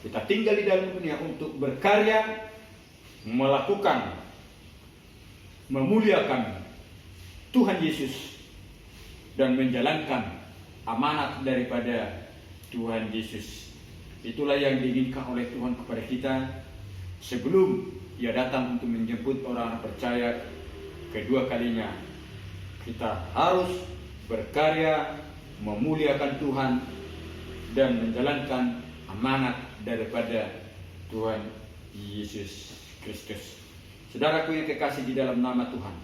kita tinggal di dalam dunia untuk berkarya, melakukan, memuliakan Tuhan Yesus dan menjalankan amanat daripada Tuhan Yesus. Itulah yang diinginkan oleh Tuhan kepada kita sebelum Ia datang untuk menjemput orang-orang percaya kedua kalinya. Kita harus berkarya, memuliakan Tuhan dan menjalankan amanat daripada Tuhan Yesus Kristus. Saudaraku yang kekasih di dalam nama Tuhan,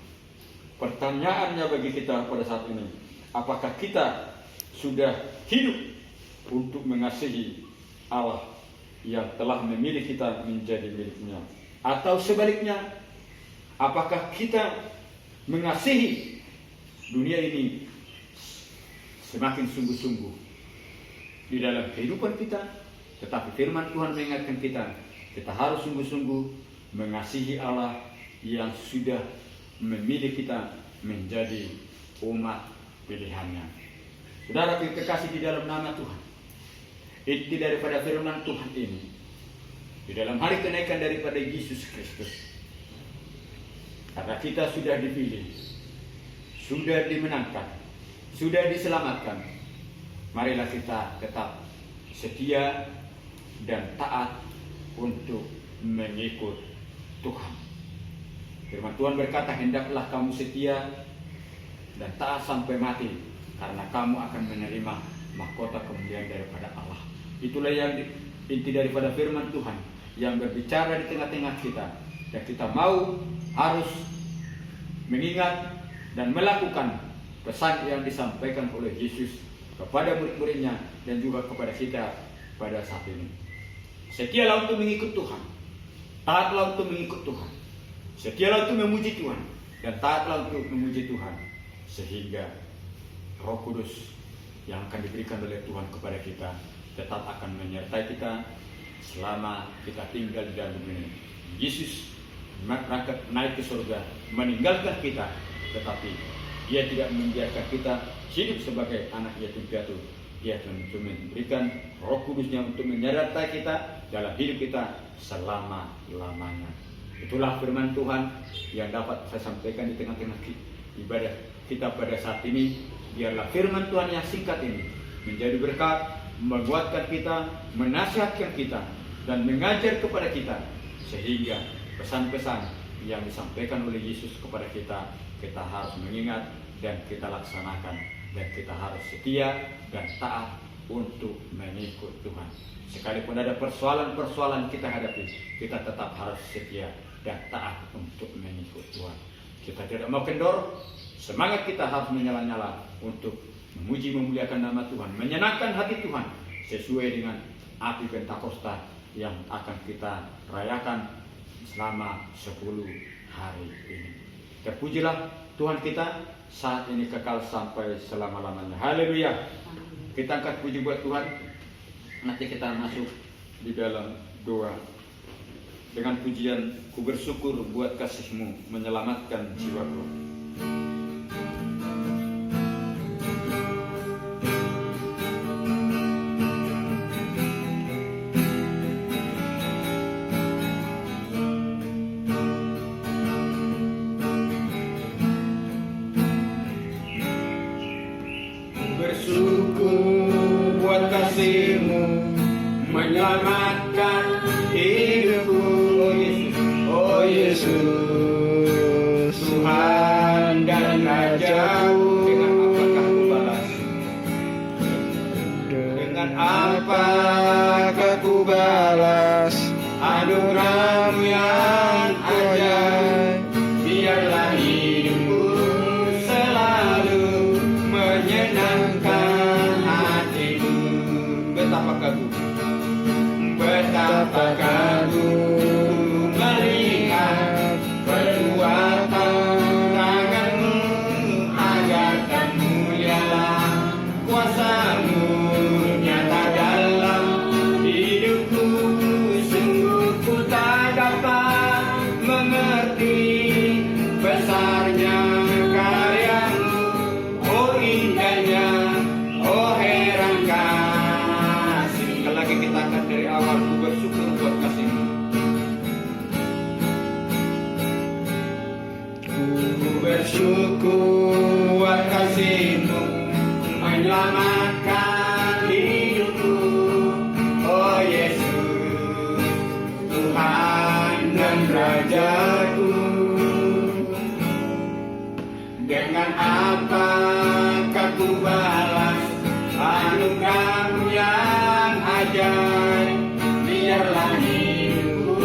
pertanyaannya bagi kita pada saat ini, apakah kita sudah hidup untuk mengasihi Allah yang telah memilih kita menjadi miliknya? Atau sebaliknya, apakah kita mengasihi dunia ini semakin sungguh-sungguh di dalam kehidupan kita? Tetapi firman Tuhan mengingatkan kita harus sungguh-sungguh mengasihi Allah yang sudah memilih kita menjadi umat pilihannya. Saudara kekasih di dalam nama Tuhan, inti daripada firman Tuhan ini di dalam hari kenaikan daripada Yesus Kristus, karena kita sudah dipilih, sudah dimenangkan, sudah diselamatkan, marilah kita tetap setia dan taat untuk mengikut Tuhan. Firman Tuhan berkata, hendaklah kamu setia dan taat sampai mati, karena kamu akan menerima mahkota kemuliaan daripada Allah. Itulah yang inti daripada firman Tuhan yang berbicara di tengah-tengah kita, dan kita mau harus mengingat dan melakukan pesan yang disampaikan oleh Yesus kepada murid-muridnya dan juga kepada kita pada saat ini. Setialah untuk mengikut Tuhan, taatlah untuk mengikut Tuhan, setialah untuk memuji Tuhan, dan taatlah untuk memuji Tuhan, sehingga Roh Kudus yang akan diberikan oleh Tuhan kepada kita tetap akan menyertai kita selama kita tinggal di dalam dunia ini. Yesus berangkat naik ke surga, meninggalkan kita, tetapi Dia tidak membiarkan kita hidup sebagai anak yatim piatu. Dia akan memberikan Roh Kudusnya untuk menyertai kita dalam hidup kita selama-lamanya. Itulah firman Tuhan yang dapat saya sampaikan di tengah-tengah ibadah kita pada saat ini. Biarlah firman Tuhan yang singkat ini menjadi berkat, menguatkan kita, menasihatkan kita, dan mengajar kepada kita, sehingga pesan-pesan yang disampaikan oleh Yesus kepada kita harus mengingat dan kita laksanakan, dan kita harus setia dan taat untuk mengikut Tuhan. Sekalipun ada persoalan-persoalan kita hadapi, kita tetap harus setia dan taat untuk mengikut Tuhan. Kita tidak mau kendor, semangat kita harus menyala-nyala untuk memuji memuliakan nama Tuhan, menyenangkan hati Tuhan sesuai dengan api Pentakosta yang akan kita rayakan selama 10 hari ini. Terpujilah Tuhan kita saat ini kekal sampai selama-lamanya. Haleluya. Kita angkat puji buat Tuhan. Nanti kita masuk di dalam doa dengan pujian, ku bersyukur buat kasih-Mu menyelamatkan jiwaku. Menyelamatkan hidupku, oh Yesus, Tuhan dan Rajaku. Dengan apakah ku balas anugerah-Mu yang ajaib? Biarlah hidupku selalu menyenangkan hatimu. Betapa kagum, betapa kagum melihat perbuatan tangan-Mu, agar tak mulialah kuasa-Mu nyata dalam hidupku. Sungguh ku tak dapat mengerti besarnya karya-Mu, oh indahnya, oh heran kasih. Sekali lagi kita akan dari awal, ku bersyukur buat kasih-Mu. Ku bersyukur buat kasih-Mu menyelamatkan hidupku, oh Yesus, Tuhan dan Rajaku. Dengan apakah ku balas anugerah-Mu yang ajaib? Biarlah hidupku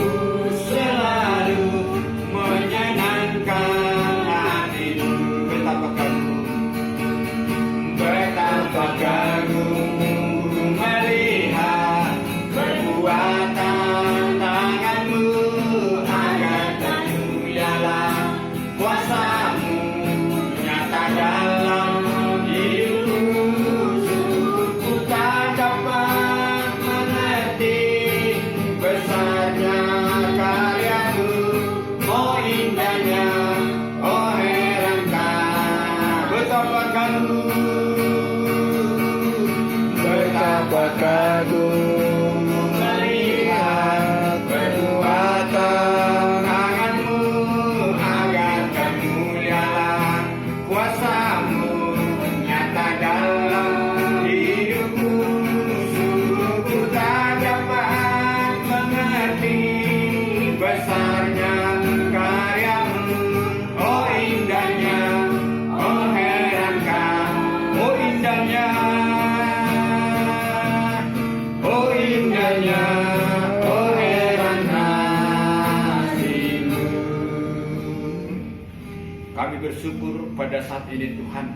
Kami bersyukur pada saat ini Tuhan,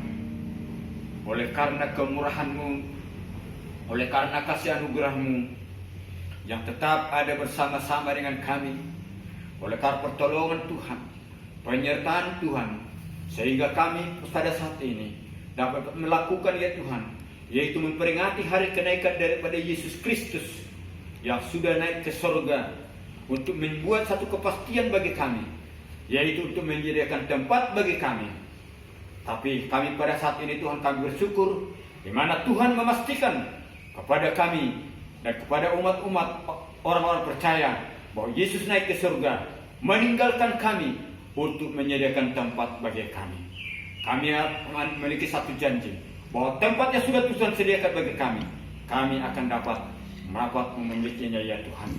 oleh karena kemurahan-Mu, oleh karena kasih anugerah-Mu yang tetap ada bersama-sama dengan kami, oleh karena pertolongan Tuhan, penyertaan Tuhan, sehingga kami pada saat ini dapat melakukan ya Tuhan, yaitu memperingati hari kenaikan daripada Yesus Kristus yang sudah naik ke surga, untuk membuat satu kepastian bagi kami, yaitu untuk menyediakan tempat bagi kami. Tapi kami pada saat ini Tuhan, kami bersyukur di mana Tuhan memastikan kepada kami dan kepada umat-umat orang-orang percaya bahwa Yesus naik ke surga, meninggalkan kami untuk menyediakan tempat bagi kami. Kami memiliki satu janji bahwa tempat yang sudah Tuhan sediakan bagi kami akan dapat merapat memilikinya ya Tuhan.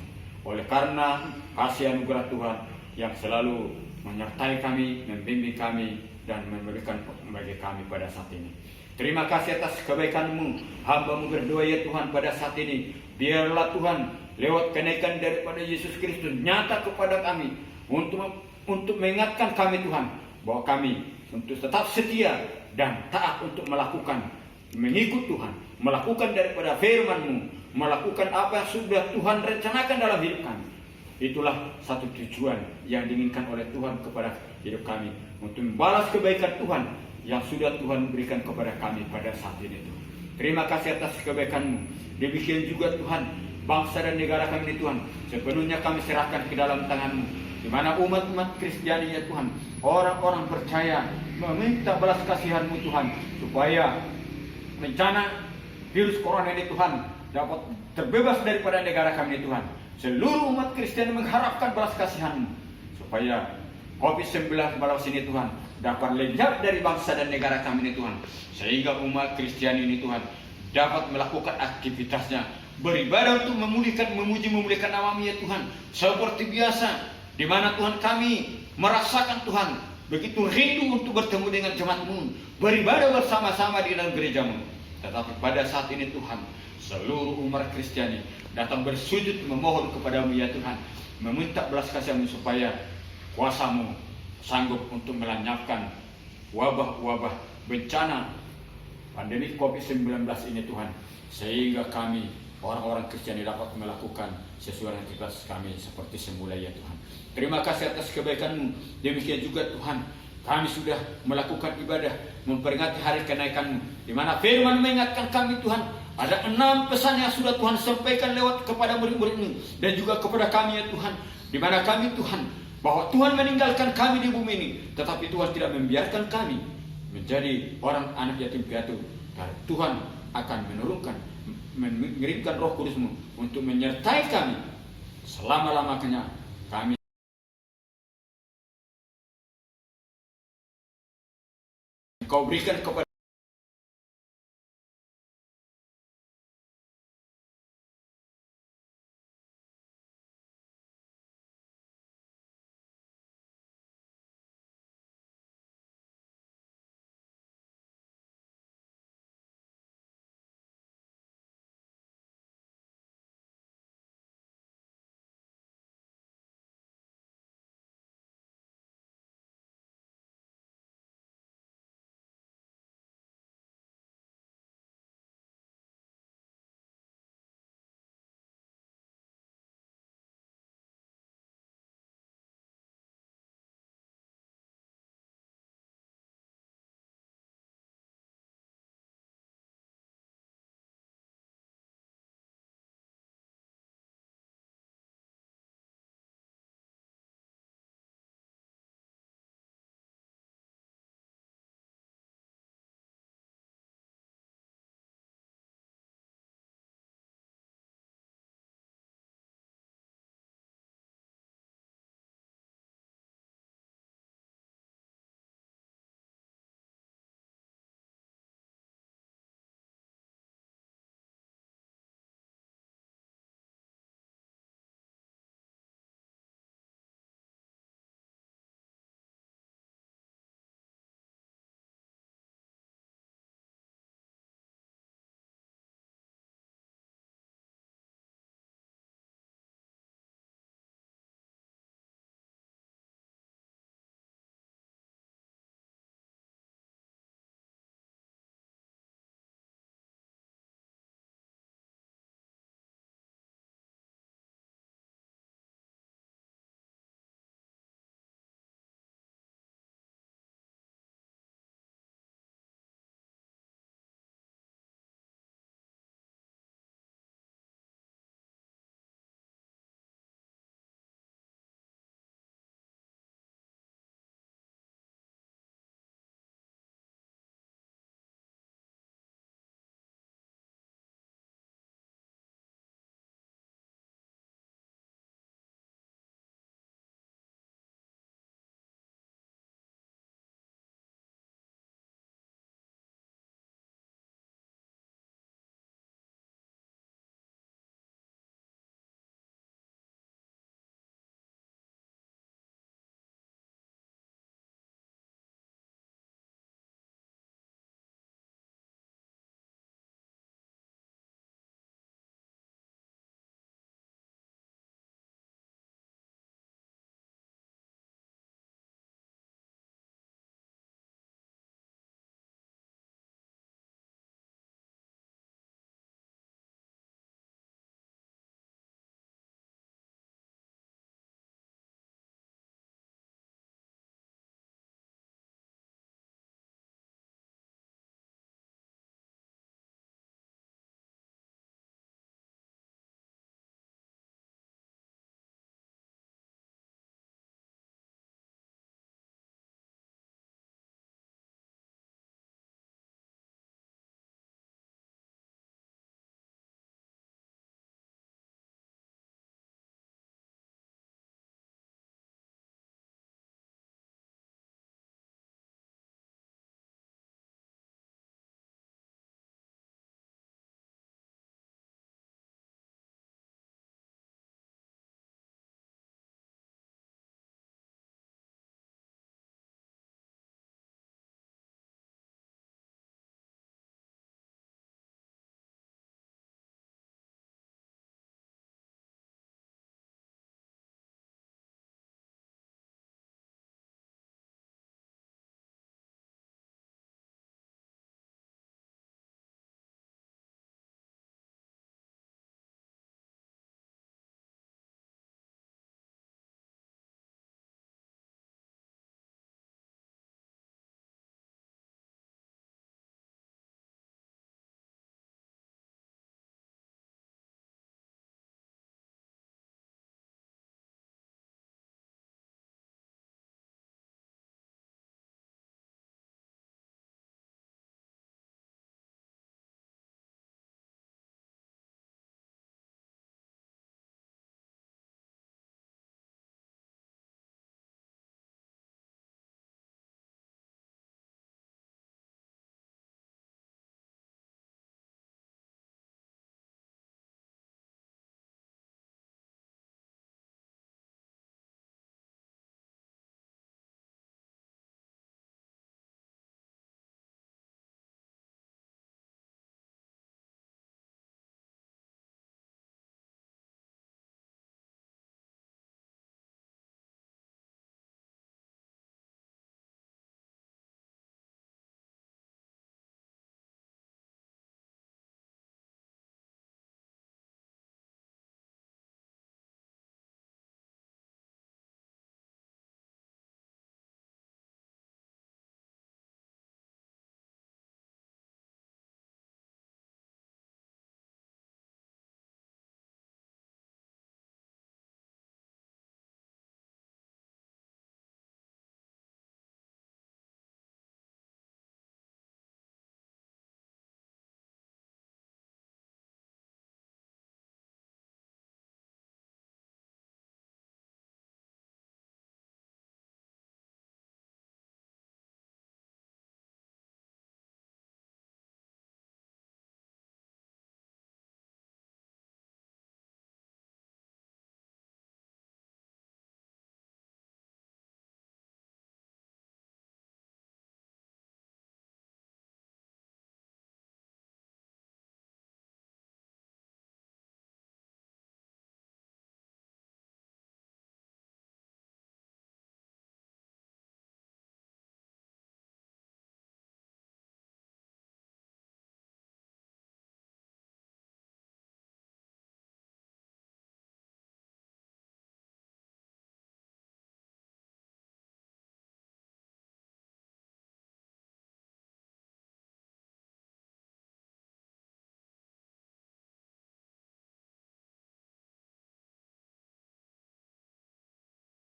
Oleh karena kasih anugerah Tuhan yang selalu menyertai kami, membimbing kami, dan memberikan bagi kami pada saat ini. Terima kasih atas kebaikan-Mu. Hamba-Mu berdoa ya Tuhan pada saat ini, biarlah Tuhan lewat kenaikan daripada Yesus Kristus nyata kepada kami, untuk mengingatkan kami Tuhan, bahwa kami untuk tetap setia dan taat untuk mengikut Tuhan, melakukan daripada firman-Mu, melakukan apa yang sudah Tuhan rencanakan dalam hidup kami. Itulah satu tujuan yang diinginkan oleh Tuhan kepada hidup kami, untuk membalas kebaikan Tuhan yang sudah Tuhan berikan kepada kami pada saat ini. Terima kasih atas kebaikan-Mu. Demikian juga Tuhan, bangsa dan negara kami ini Tuhan, sepenuhnya kami serahkan ke dalam tangan-Mu, di mana umat-umat Kristiani ya Tuhan, orang-orang percaya meminta belas kasihan-Mu Tuhan, supaya bencana virus corona ini Tuhan dapat terbebas daripada negara kami ini Tuhan. Seluruh umat Kristiani mengharapkan belas kasihan-Mu, supaya COVID-19 ini Tuhan dapat lenyap dari bangsa dan negara kami ini Tuhan, sehingga umat Kristiani ini Tuhan dapat melakukan aktivitasnya, beribadah untuk memuji-memulihkan nama-Mu ya Tuhan, seperti biasa, di mana Tuhan kami merasakan Tuhan begitu rindu untuk bertemu dengan jemaat-Mu, beribadah bersama-sama di dalam gereja-Mu. Tetapi pada saat ini Tuhan, seluruh umat Kristiani datang bersujud memohon kepada-Mu ya Tuhan, meminta belas kasihan-Mu supaya kuasa-Mu sanggup untuk melenyapkan wabah-wabah bencana pandemi COVID-19 ini Tuhan, sehingga kami orang-orang Kristiani dapat melakukan sesuai dengan aktivitas kami seperti semula ya Tuhan. Terima kasih atas kebaikan-Mu. Demikian juga Tuhan, kami sudah melakukan ibadah memperingati hari kenaikan-Mu, di mana firman mengingatkan kami Tuhan, ada 6 pesan yang sudah Tuhan sampaikan lewat kepada murid-murid-Mu dan juga kepada kami ya Tuhan, di mana kami Tuhan, bahwa Tuhan meninggalkan kami di bumi ini, tetapi Tuhan tidak membiarkan kami menjadi orang anak yatim piatu. Karena Tuhan akan mengirimkan Roh Kudus-Mu untuk menyertai kami selama-lamanya. Kami Kau berikan kepada